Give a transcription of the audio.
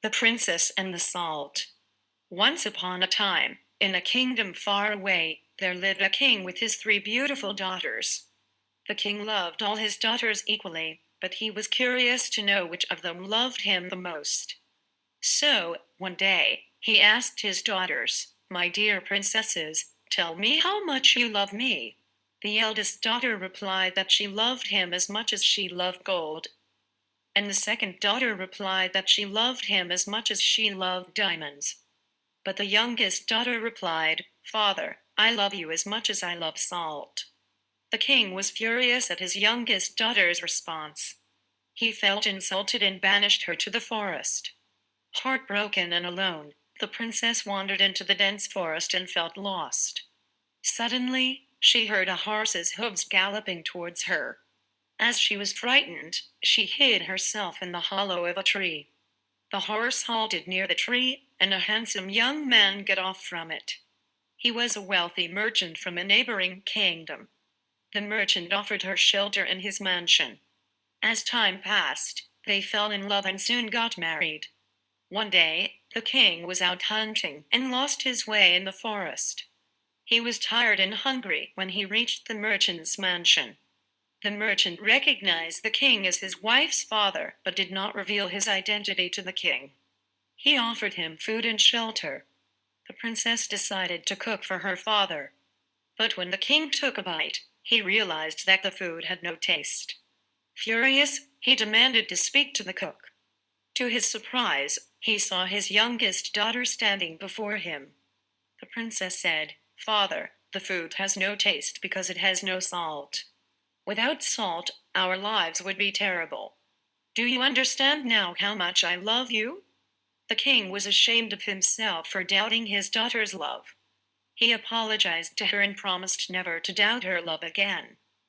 The Princess and the Salt. Once upon a time, in a kingdom far away, there lived a king with his 3 beautiful daughters. The king loved all his daughters equally, but he was curious to know which of them loved him the most. So, one day, he asked his daughters, "My dear princesses, tell me how much you love me." The eldest daughter replied that she loved him as much as she loved gold, and the second daughter replied that she loved him as much as she loved diamonds. But the youngest daughter replied, "Father, I love you as much as I love salt." The king was furious at his youngest daughter's response. He felt insulted and banished her to the forest. Heartbroken and alone, the princess wandered into the dense forest and felt lost. Suddenly, she heard a horse's hooves galloping towards her. As she was frightened, she hid herself in the hollow of a tree. The horse halted near the tree, and a handsome young man got off from it. He was a wealthy merchant from a neighboring kingdom. The merchant offered her shelter in his mansion. As time passed, they fell in love and soon got married. One day, the king was out hunting and lost his way in the forest. He was tired and hungry when he reached the merchant's mansion. The merchant recognized the king as his wife's father, but did not reveal his identity to the king. He offered him food and shelter. The princess decided to cook for her father. But when the king took a bite, he realized that the food had no taste. Furious, he demanded to speak to the cook. To his surprise, he saw his youngest daughter standing before him. The princess said, "Father, the food has no taste because it has no salt. Without salt, our lives would be terrible. Do you understand now how much I love you?" The king was ashamed of himself for doubting his daughter's love. He apologized to her and promised never to doubt her love again.